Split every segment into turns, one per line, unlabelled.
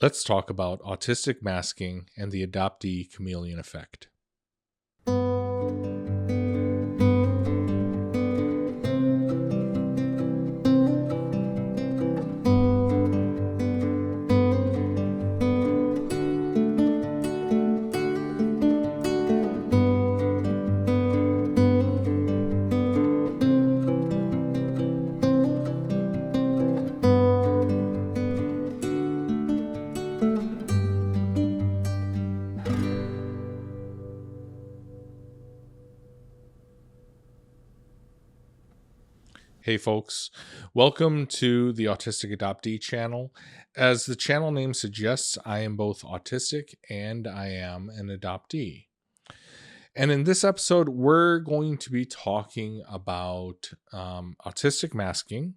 Let's talk about autistic masking and the adoptee chameleon effect. Hey folks, welcome to the Autistic Adoptee channel. As the channel name suggests, I am both autistic and I am an adoptee. And in this episode, we're going to be talking about autistic masking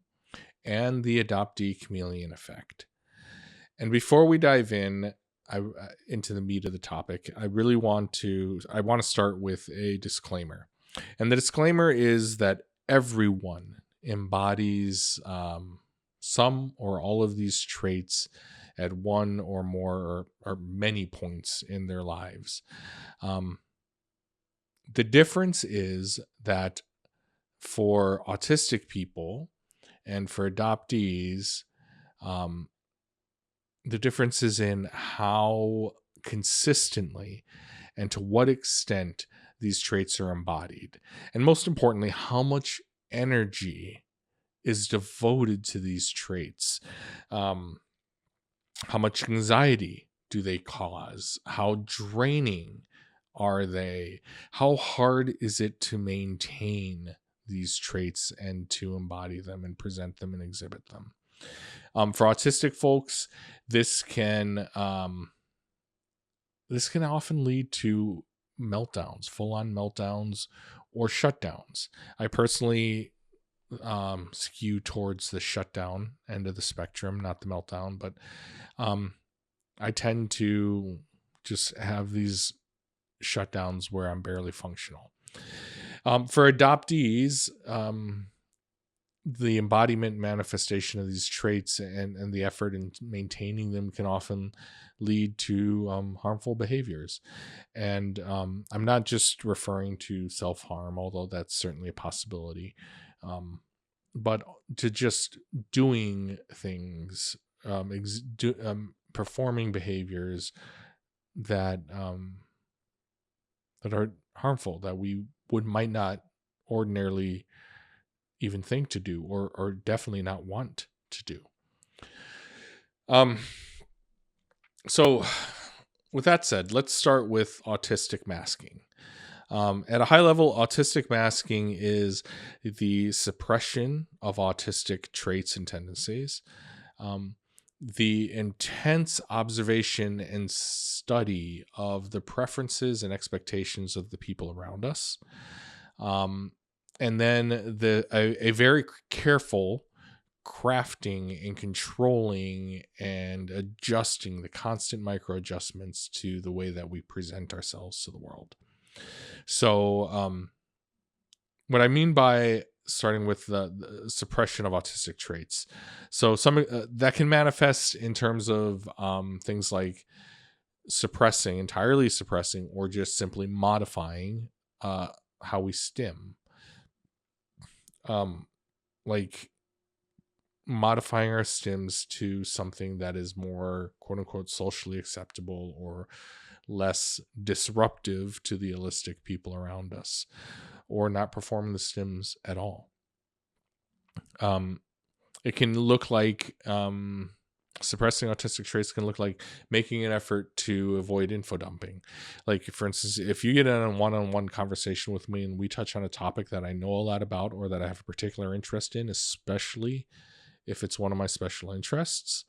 and the adoptee chameleon effect. And before we dive into the meat of the topic, I want to start with a disclaimer. And the disclaimer is that everyone embodies some or all of these traits at one or more or many points in their lives. The difference is that for autistic people and for adoptees, the difference is in how consistently and to what extent these traits are embodied. And most importantly, how much energy is devoted to these traits. How much anxiety do they cause? How draining are they? How hard is it to maintain these traits and to embody them and present them and exhibit them? For autistic folks, this can often lead to meltdowns, full-on meltdowns or shutdowns. I personally skew towards the shutdown end of the spectrum, not the meltdown, but I tend to just have these shutdowns where I'm barely functional. For adoptees, the embodiment manifestation of these traits and the effort in maintaining them can often lead to harmful behaviors. And I'm not just referring to self-harm, although that's certainly a possibility, but to just doing things, performing behaviors that that are harmful, that we might not ordinarily even think to do or definitely not want to do. So with that said, let's start with autistic masking. At a high level, autistic masking is the suppression of autistic traits and tendencies, the intense observation and study of the preferences and expectations of the people around us, and then a very careful crafting and controlling and adjusting, the constant micro adjustments to the way that we present ourselves to the world. So what I mean by starting with the suppression of autistic traits, so some that can manifest in terms of things like entirely suppressing or just simply modifying how we stim, like modifying our stims to something that is more quote unquote socially acceptable or less disruptive to the holistic people around us, or not performing the stims at all. It can look like suppressing autistic traits can look like making an effort to avoid info dumping. Like, for instance, if you get in a one-on-one conversation with me and we touch on a topic that I know a lot about or that I have a particular interest in, especially if it's one of my special interests,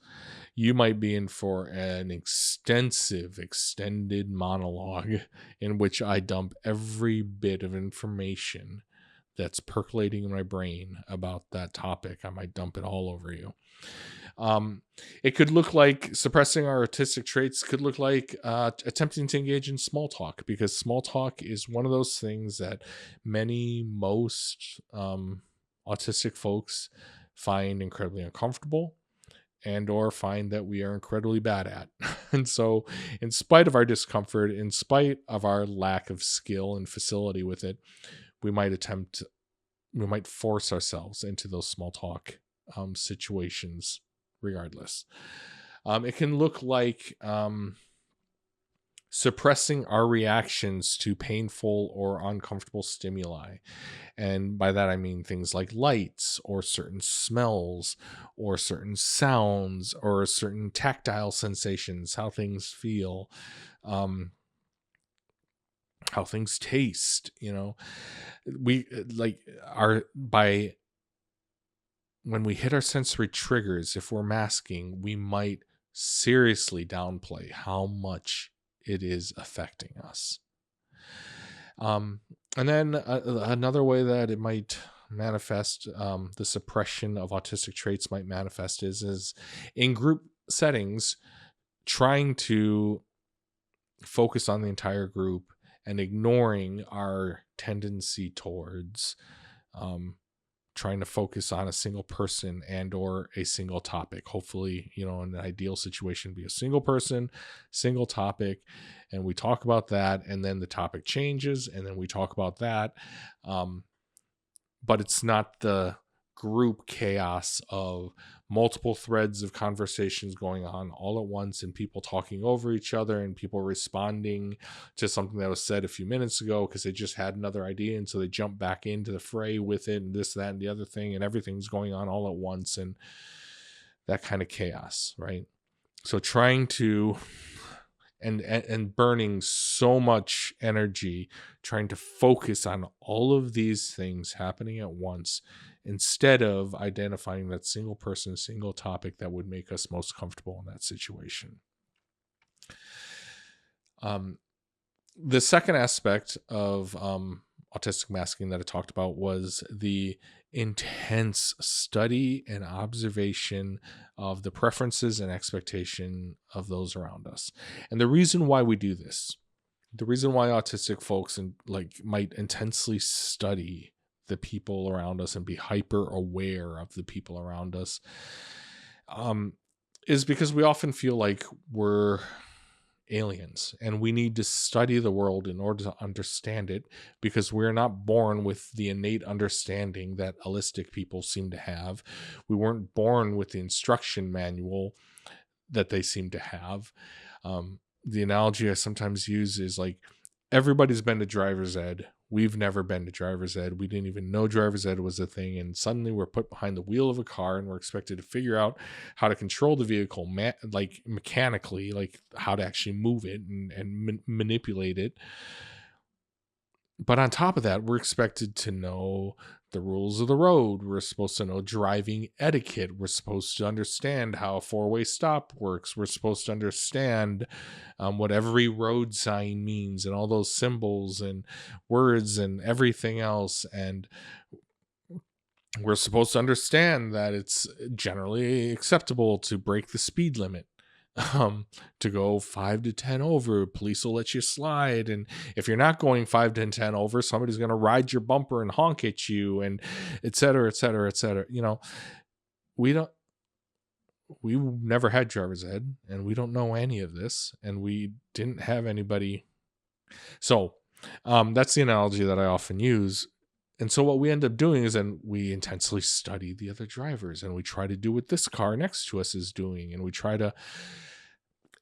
you might be in for an extended monologue in which I dump every bit of information that's percolating in my brain about that topic. I might dump it all over you. It could look like suppressing our autistic traits could look like attempting to engage in small talk, because small talk is one of those things that most autistic folks find incredibly uncomfortable and or find that we are incredibly bad at. And so in spite of our discomfort, in spite of our lack of skill and facility with it, we might force ourselves into those small talk situations regardless. It can look like suppressing our reactions to painful or uncomfortable stimuli. And by that, I mean things like lights or certain smells or certain sounds or certain tactile sensations, how things feel, how things taste. We when we hit our sensory triggers, if we're masking, we might seriously downplay how much it is affecting us. And then another way that it might manifest, the suppression of autistic traits might manifest is in group settings, trying to focus on the entire group and ignoring our tendency towards trying to focus on a single person and or a single topic. Hopefully, in an ideal situation, be a single person, single topic, and we talk about that, and then the topic changes, and then we talk about that. But it's not the group chaos of multiple threads of conversations going on all at once, and people talking over each other, and people responding to something that was said a few minutes ago because they just had another idea, and so they jump back into the fray with it, and this, that, and the other thing, and everything's going on all at once, and that kind of chaos, right? So trying to and burning so much energy trying to focus on all of these things happening at once, instead of identifying that single person, single topic that would make us most comfortable in that situation. The second aspect of autistic masking that I talked about was the intense study and observation of the preferences and expectation of those around us. And the reason why we do this, the reason why autistic folks might intensely study the people around us and be hyper aware of the people around us, is because we often feel like we're aliens and we need to study the world in order to understand it, because we're not born with the innate understanding that allistic people seem to have. We weren't born with the instruction manual that they seem to have. The analogy I sometimes use is like, everybody's been to driver's ed. We've never been to driver's ed. We didn't even know driver's ed was a thing. And suddenly we're put behind the wheel of a car and we're expected to figure out how to control the vehicle, mechanically, like how to actually move it and manipulate it. But on top of that, we're expected to know the rules of the road. We're supposed to know driving etiquette. We're supposed to understand how a four-way stop works. We're supposed to understand what every road sign means and all those symbols and words and everything else. And we're supposed to understand that it's generally acceptable to break the speed limit. To go 5 to 10 over, police will let you slide, and if you're not going 5 to 10 over, somebody's going to ride your bumper and honk at you, and et cetera, et cetera, et cetera. We never had driver's ed, and we don't know any of this, and we didn't have anybody. So that's the analogy that I often use. And so what we end up doing is then we intensely study the other drivers, and we try to do what this car next to us is doing, and we try to,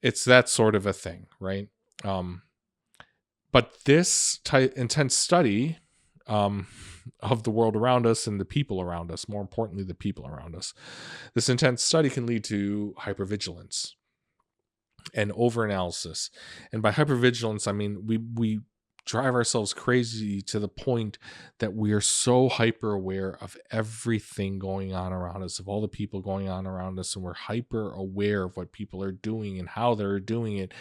it's that sort of a thing, right? But this intense study of the world around us and the people around us, more importantly, the people around us, this intense study can lead to hypervigilance and overanalysis. And by hypervigilance, I mean we drive ourselves crazy to the point that we are so hyper aware of everything going on around us, of all the people going on around us, and we're hyper aware of what people are doing and how they're doing it,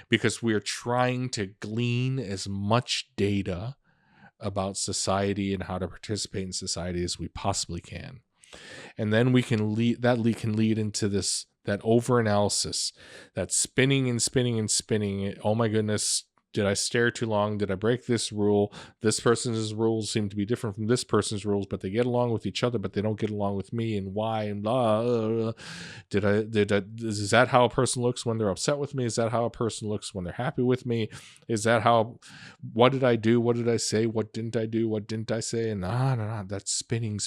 because we're trying to glean as much data about society and how to participate in society as we possibly can. And then we can lead into this, that overanalysis, that spinning and spinning and spinning. Oh my goodness, Did I stare too long? Did I break this rule? This person's rules seem to be different from this person's rules, but they get along with each other, but they don't get along with me, and why? And blah. Is that how a person looks when they're upset with me? Is that how a person looks when they're happy with me? Is that how, what did I do? What did I say? What didn't I do? What didn't I say? And that's spinning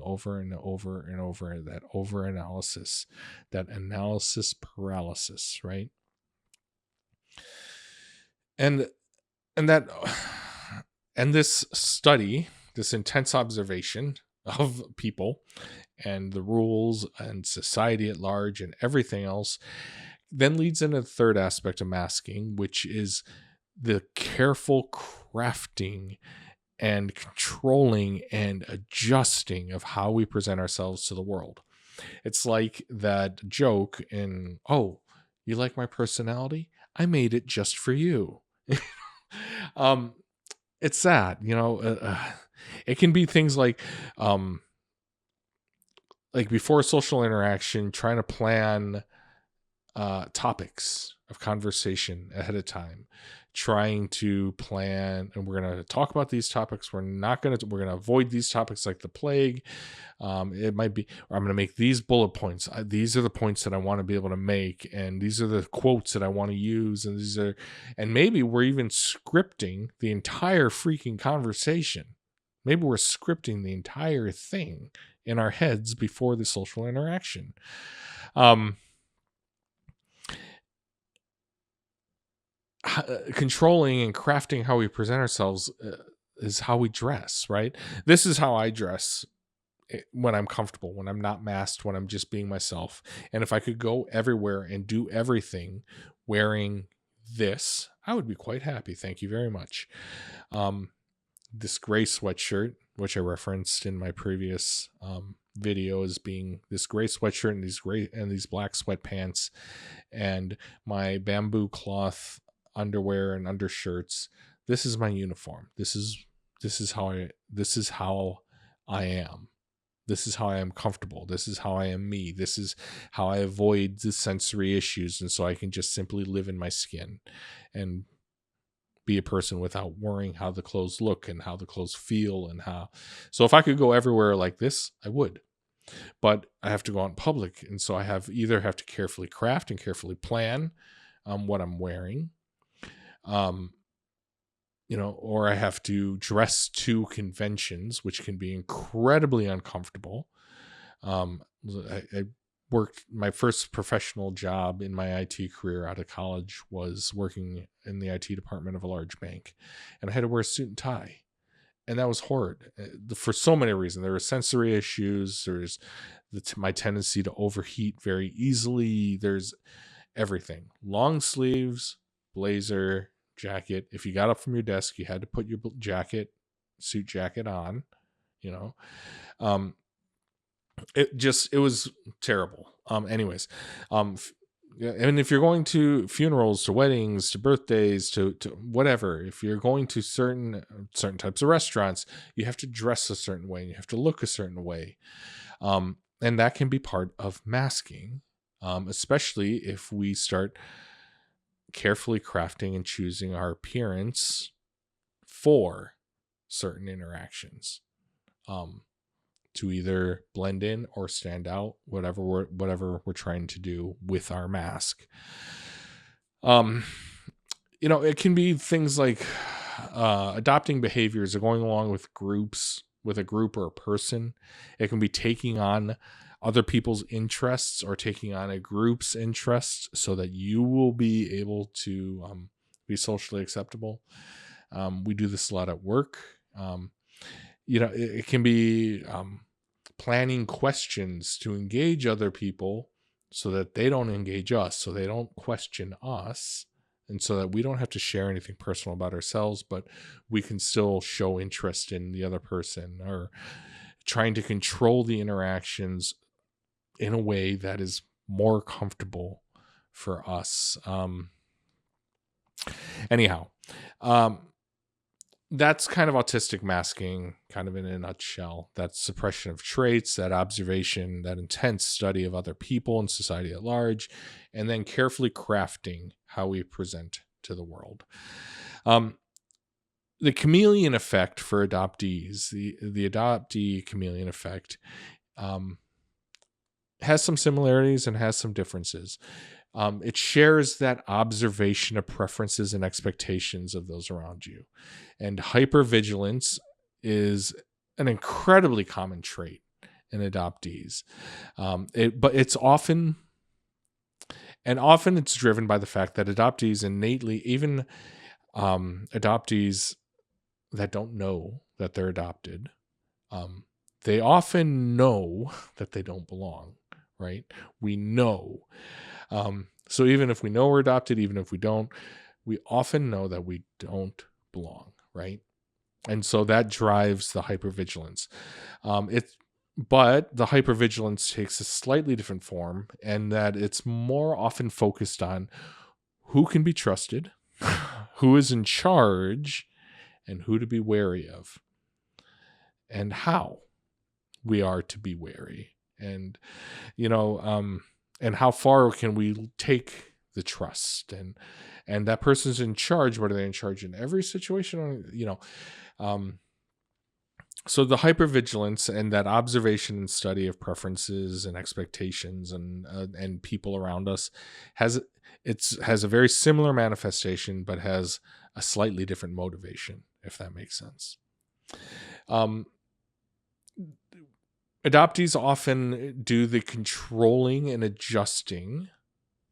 over and over and over, that over analysis, that analysis paralysis, right? And that, and this study, this intense observation of people and the rules and society at large and everything else, then leads into the third aspect of masking, which is the careful crafting and controlling and adjusting of how we present ourselves to the world. It's like that joke in, oh, you like my personality? I made it just for you. It's sad, it can be things like before a social interaction, trying to plan topics of conversation ahead of time, trying to plan, and we're going to talk about these topics. We're going to avoid these topics like the plague. It might be, or I'm going to make these bullet points. These are the points that I want to be able to make. And these are the quotes that I want to use. And maybe we're even scripting the entire freaking conversation. Maybe we're scripting the entire thing in our heads before the social interaction. Controlling and crafting how we present ourselves is how we dress, right? This is how I dress when I'm comfortable, when I'm not masked, when I'm just being myself. And if I could go everywhere and do everything wearing this, I would be quite happy. Thank you very much. This gray sweatshirt, which I referenced in my previous video, as being this gray sweatshirt and these black sweatpants, and my bamboo cloth underwear and undershirts. This is my uniform. This is how I am. This is how I am comfortable. This is how I am me. This is how I avoid the sensory issues, and so I can just simply live in my skin and be a person without worrying how the clothes look and how the clothes feel and how. So if I could go everywhere like this, I would. But I have to go out in public, and so I either have to carefully craft and carefully plan what I'm wearing, or I have to dress to conventions, which can be incredibly uncomfortable. I worked, my first professional job in my IT career out of college was working in the IT department of a large bank, and I had to wear a suit and tie. And that was horrid for so many reasons. There were sensory issues. There's my tendency to overheat very easily. There's everything. Long sleeves, blazer, jacket. If you got up from your desk, you had to put your suit jacket on, it was terrible. Anyways, and if you're going to funerals, to weddings, to birthdays, to whatever, if you're going to certain types of restaurants, you have to dress a certain way and you have to look a certain way. And that can be part of masking, especially if we start carefully crafting and choosing our appearance for certain interactions, to either blend in or stand out, whatever we're trying to do with our mask. It can be things like adopting behaviors or going along with groups, with a group or a person. It can be taking on other people's interests or taking on a group's interests so that you will be able to be socially acceptable. We do this a lot at work. It can be planning questions to engage other people so that they don't engage us, so they don't question us, and so that we don't have to share anything personal about ourselves, but we can still show interest in the other person, or trying to control the interactions in a way that is more comfortable for us. That's kind of autistic masking, kind of in a nutshell. That suppression of traits, that observation, that intense study of other people and society at large, and then carefully crafting how we present to the world. The chameleon effect for adoptees, the adoptee chameleon effect, has some similarities and has some differences. It shares that observation of preferences and expectations of those around you. And hypervigilance is an incredibly common trait in adoptees. But it's often it's driven by the fact that adoptees innately, even adoptees that don't know that they're adopted, they often know that they don't belong, right? We know. So even if we know we're adopted, even if we don't, we often know that we don't belong, right? And so that drives the hypervigilance. But the hypervigilance takes a slightly different form, and that it's more often focused on who can be trusted, who is in charge, and who to be wary of, and how we are to be wary, and and how far can we take the trust, and that person's in charge. What are they in charge in every situation? So the hypervigilance and that observation and study of preferences and expectations and people around us has a very similar manifestation, but has a slightly different motivation, if that makes sense. Adoptees often do the controlling and adjusting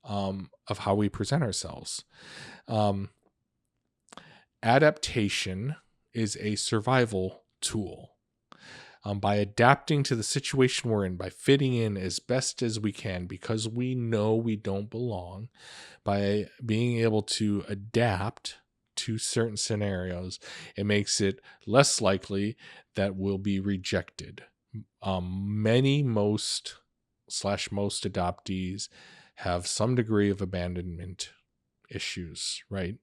of how we present ourselves. Adaptation is a survival tool. By adapting to the situation we're in, by fitting in as best as we can, because we know we don't belong, by being able to adapt to certain scenarios, it makes it less likely that we'll be rejected. Most adoptees have some degree of abandonment issues, right?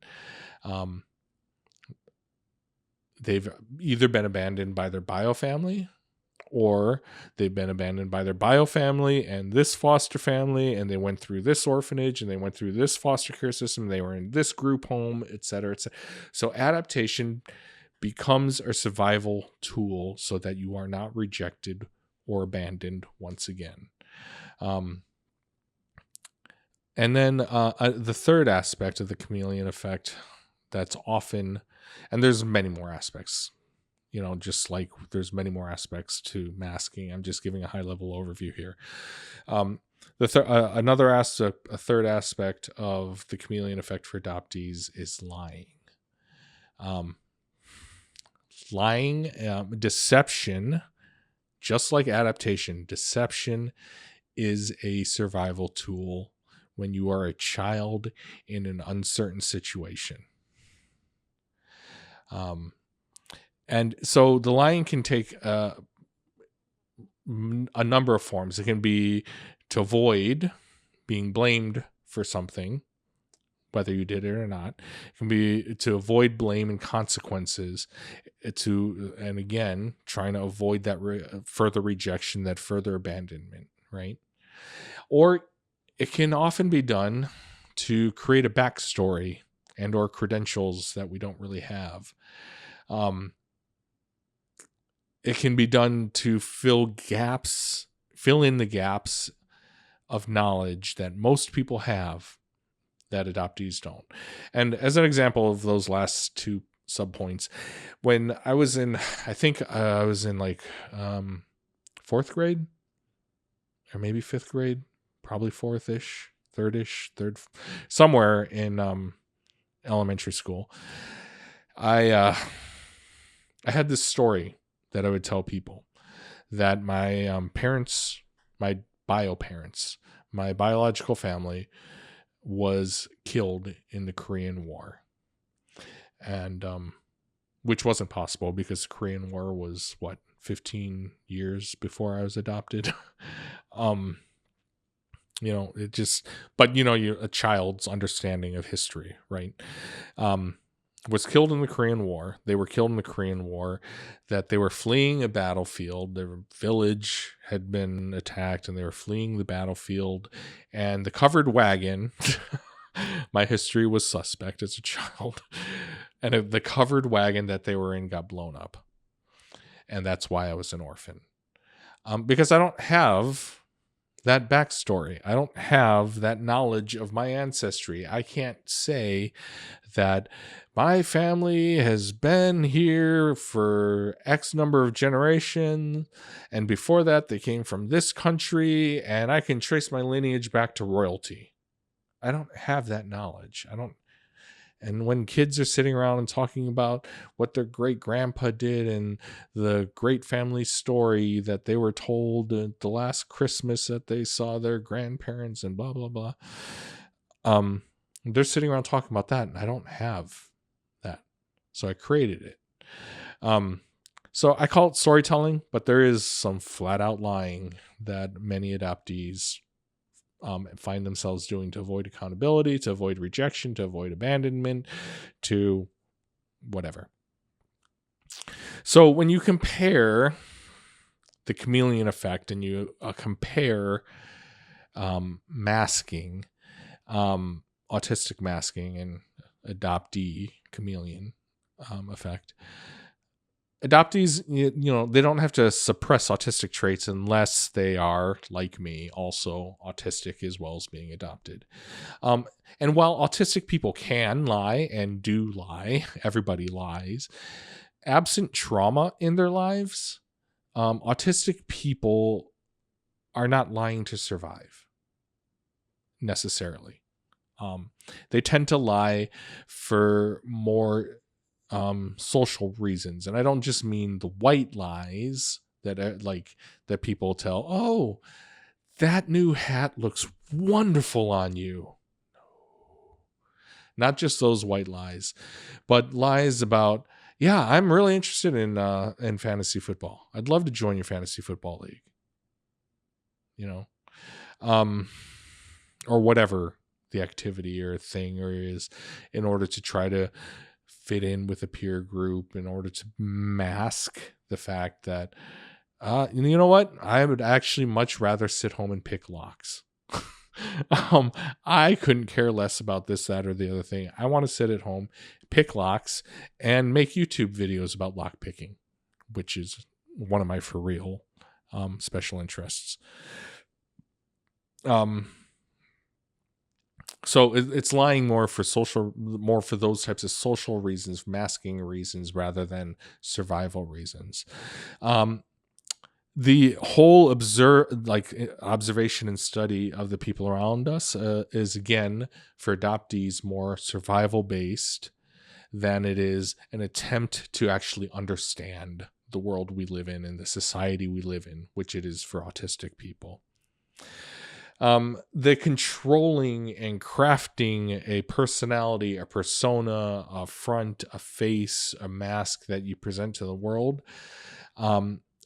They've either been abandoned by their bio family, or they've been abandoned by their bio family and this foster family, and they went through this orphanage, and they went through this foster care system, they were in this group home, etc., etc. So adaptation becomes a survival tool so that you are not rejected or abandoned once again. And then the third aspect of the chameleon effect that's often, and there's many more aspects, just like there's many more aspects to masking. I'm just giving a high level overview here. A third aspect of the chameleon effect for adoptees is lying. Deception, just like adaptation, deception is a survival tool when you are a child in an uncertain situation. And so the lying can take a number of forms. It can be to avoid being blamed for something, whether you did it or not. It can be to avoid blame and consequences, and again, trying to avoid that further rejection, that further abandonment, right? Or it can often be done to create a backstory and or credentials that we don't really have. It can be done to fill in the gaps of knowledge that most people have that adoptees don't. And as an example of those last two subpoints, when I was in, I was in like fourth grade or maybe fifth grade, probably fourth-ish, third, somewhere in elementary school, I had this story that I would tell people, that my parents, my bio parents, my biological family was killed in the Korean War. And which wasn't possible because the Korean War was 15 years before I was adopted. A child's understanding of history, right? Was killed in the Korean War. They were killed in the Korean War, that they were fleeing a battlefield. Their village had been attacked and they were fleeing the battlefield, and the covered wagon, My history was suspect as a child. And the covered wagon that they were in got blown up. And that's why I was an orphan. Because I don't have that backstory. I don't have that knowledge of my ancestry. I can't say that my family has been here for X number of generations, and before that they came from this country, and I can trace my lineage back to royalty. I don't have that knowledge. And when kids are sitting around and talking about what their great grandpa did and the great family story that they were told at the last Christmas that they saw their grandparents and blah, blah, blah. They're sitting around talking about that, and I don't have that. So I created it. So I call it storytelling, but there is some flat out lying that many adoptees find themselves doing to avoid accountability, to avoid rejection, to avoid abandonment, to whatever. So when you compare the chameleon effect and you compare masking, autistic masking and adoptee chameleon effect, adoptees, they don't have to suppress autistic traits unless they are, like me, also autistic as well as being adopted. And while autistic people can lie and do lie, everybody lies, absent trauma in their lives, autistic people are not lying to survive necessarily. They tend to lie for more social reasons, and I don't just mean the white lies that that people tell. Oh, that new hat looks wonderful on you. Not just those white lies, but lies about, yeah, I'm really interested in fantasy football. I'd love to join your fantasy football league. Or whatever the activity or thing or is, in order to try to fit in with a peer group, in order to mask the fact that, you know what? I would actually much rather sit home and pick locks. I couldn't care less about this, that, or the other thing. I want to sit at home, pick locks, and make YouTube videos about lock picking, which is one of my for real special interests. So it's lying more for those types of social reasons, masking reasons, rather than survival reasons. The whole observation and study of the people around us is, again, for adoptees, more survival based than it is an attempt to actually understand the world we live in and the society we live in, which it is for autistic people. The controlling and crafting a personality, a persona, a front, a face, a mask that you present to the world.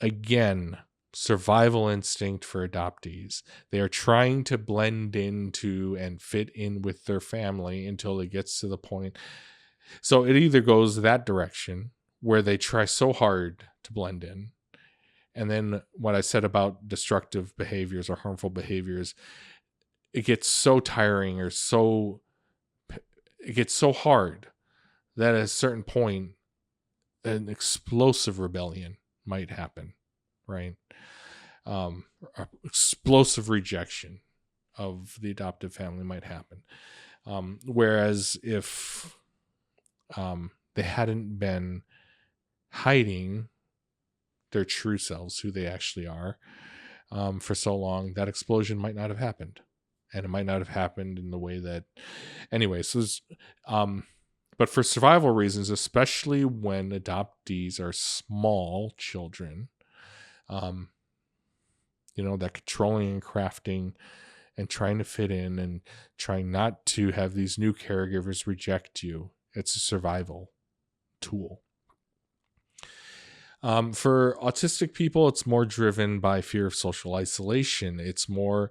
Again, survival instinct for adoptees. They are trying to blend into and fit in with their family until it gets to the point. So it either goes that direction where they try so hard to blend in, and then what I said about destructive behaviors or harmful behaviors, it gets so tiring or it gets so hard that at a certain point, an explosive rebellion might happen, right? Explosive rejection of the adoptive family might happen. Whereas if they hadn't been hiding their true selves, who they actually are, for so long, that explosion might not have happened, and it might not have happened in the way that, anyway. So, but for survival reasons, especially when adoptees are small children, that controlling and crafting and trying to fit in and trying not to have these new caregivers reject you, it's a survival tool. For autistic people, it's more driven by fear of social isolation. It's more,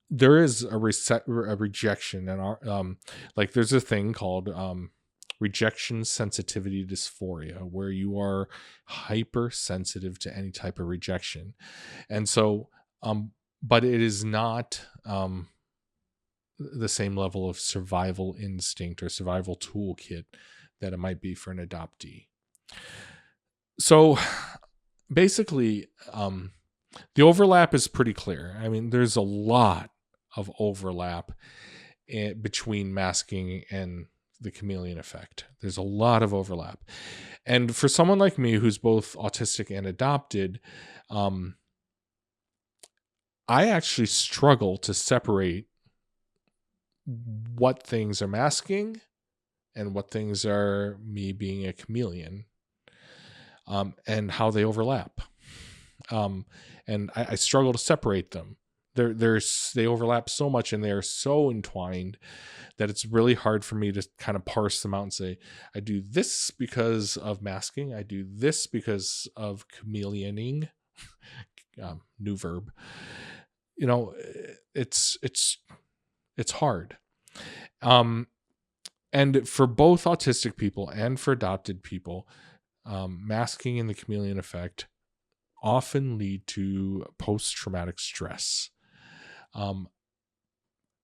there is a rejection, and there's a thing called rejection sensitivity dysphoria, where you are hypersensitive to any type of rejection. And so, but it is not the same level of survival instinct or survival toolkit that it might be for an adoptee. So basically, the overlap is pretty clear. I mean, there's a lot of overlap between masking and the chameleon effect. There's a lot of overlap. And for someone like me who's both autistic and adopted, I actually struggle to separate what things are masking and what things are me being a chameleon, and how they overlap. And I struggle to separate them. They overlap so much and they are so entwined that it's really hard for me to kind of parse them out and say, I do this because of masking. I do this because of chameleoning. New verb. You know, it's hard. And for both autistic people and for adopted people, masking and the chameleon effect often lead to post-traumatic stress.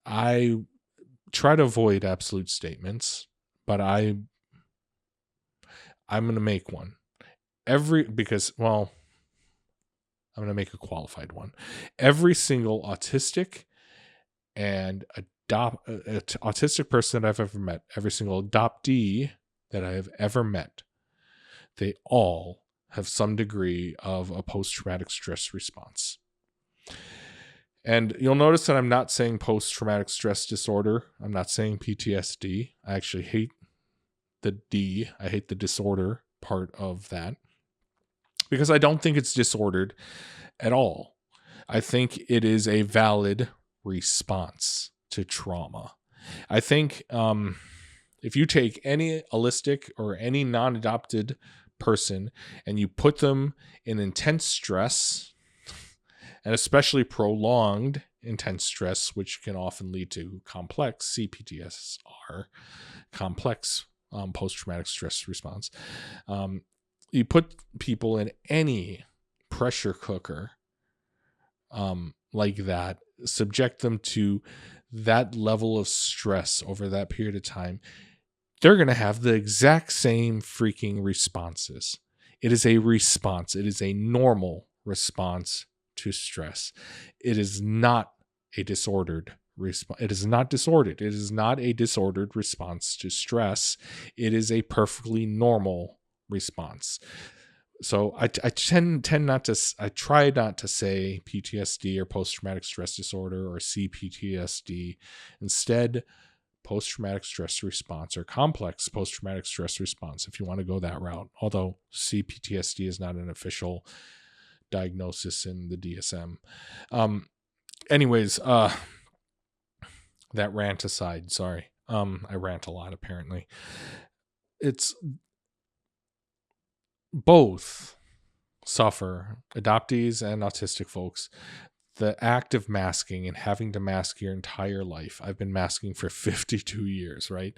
I try to avoid absolute statements, but I'm going to make one. I'm going to make a qualified one. Every single autistic and autistic person that I've ever met, every single adoptee that I have ever met, they all have some degree of a post-traumatic stress response. And you'll notice that I'm not saying post-traumatic stress disorder. I'm not saying PTSD. I actually hate the D. I hate the disorder part of that, because I don't think it's disordered at all. I think it is a valid response to trauma. I think if you take any allistic or any non-adopted person and you put them in intense stress, and especially prolonged intense stress, which can often lead to complex CPTSR, complex post-traumatic stress response. You put people in any pressure cooker like that, subject them to that level of stress over that period of time, they're going to have the exact same freaking responses. It is a response. It is a normal response to stress. It is not a disordered response. It is not disordered. It is not a disordered response to stress. It is a perfectly normal response. So I try not to say PTSD or post-traumatic stress disorder or CPTSD. Instead, post-traumatic stress response or complex post-traumatic stress response, if you want to go that route. Although CPTSD is not an official diagnosis in the DSM. Anyways, that rant aside, sorry. I rant a lot, apparently. It's both suffer, adoptees and autistic folks, the act of masking and having to mask your entire life. I've been masking for 52 years, right?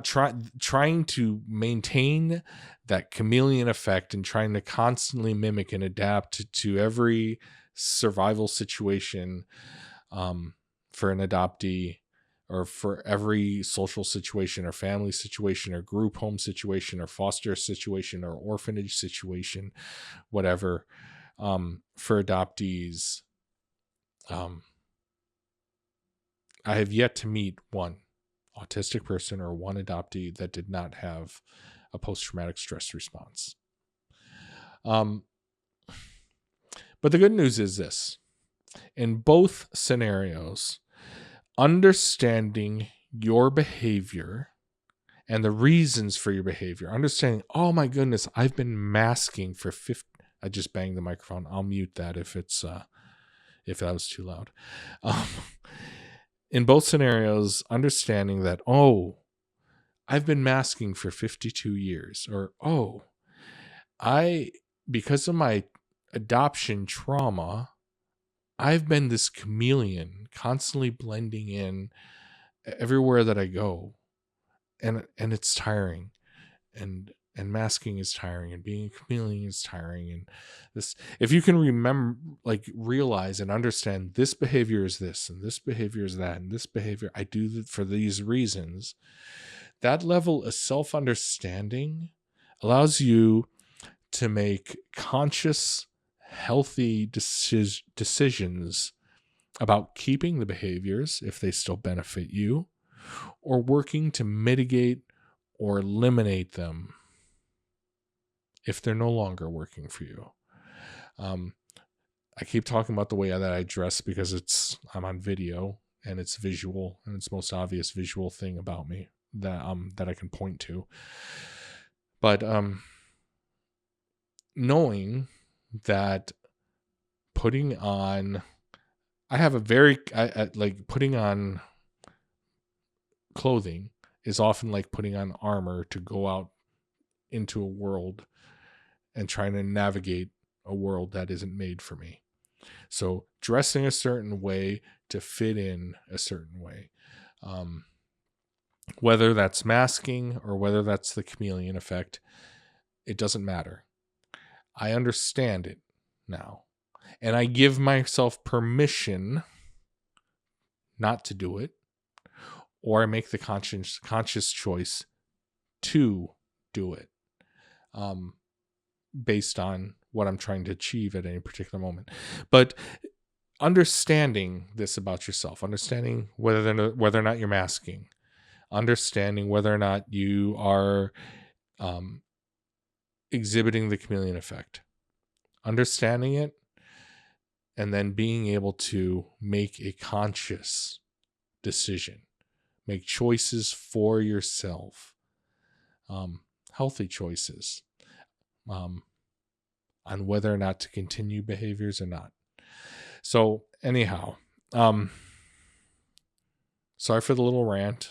Trying to maintain that chameleon effect and trying to constantly mimic and adapt to every survival situation for an adoptee, or for every social situation or family situation or group home situation or foster situation or orphanage situation, whatever. For adoptees, I have yet to meet one autistic person or one adoptee that did not have a post-traumatic stress response. But the good news is this: in both scenarios, understanding your behavior and the reasons for your behavior, understanding, oh my goodness, I've been masking for 50. I just banged the microphone. I'll mute that if that was too loud. In both scenarios, understanding that, oh, I've been masking for 52 years, or because of my adoption trauma, I've been this chameleon, constantly blending in everywhere that I go, and it's tiring. And and masking is tiring, and being a chameleon is tiring. And this, if you can remember, like, realize and understand this behavior is this, and this behavior is that, and this behavior I do for these reasons, that level of self-understanding allows you to make conscious, healthy decisions about keeping the behaviors if they still benefit you, or working to mitigate or eliminate them if they're no longer working for you. I keep talking about the way that I dress because I'm on video and it's visual, and it's the most obvious visual thing about me that I can point to. But knowing that putting on clothing is often like putting on armor to go out into a world and trying to navigate a world that isn't made for me. So dressing a certain way to fit in a certain way, whether that's masking or whether that's the chameleon effect, it doesn't matter. I understand it now, and I give myself permission not to do it, or I make the conscious choice to do it, based on what I'm trying to achieve at any particular moment. But understanding this about yourself, understanding whether or not you're masking, understanding whether or not you are exhibiting the chameleon effect, understanding it, and then being able to make a conscious decision, make choices for yourself, healthy choices, on whether or not to continue behaviors or not. So anyhow, sorry for the little rant,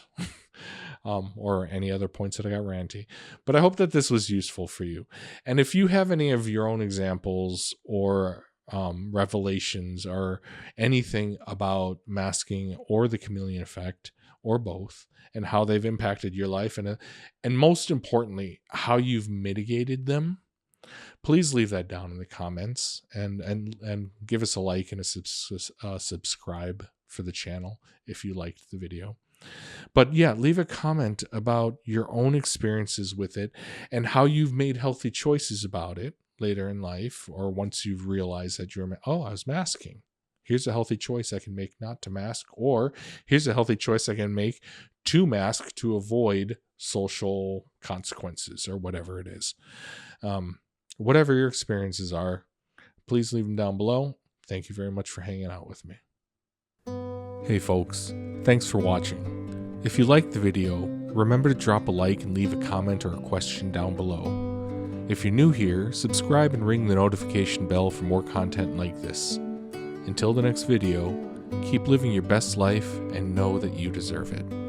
or any other points that I got ranty, but I hope that this was useful for you. And if you have any of your own examples or revelations or anything about masking or the chameleon effect or both, and how they've impacted your life, and most importantly, how you've mitigated them, please leave that down in the comments, and give us a like and a subscribe for the channel if you liked the video. But yeah, leave a comment about your own experiences with it and how you've made healthy choices about it later in life, or once you've realized that I was masking. Here's a healthy choice I can make not to mask, or here's a healthy choice I can make to mask to avoid social consequences, or whatever it is. Whatever your experiences are, please leave them down below. Thank you very much for hanging out with me. Hey folks, thanks for watching. If you liked the video, remember to drop a like and leave a comment or a question down below. If you're new here, subscribe and ring the notification bell for more content like this. Until the next video, keep living your best life and know that you deserve it.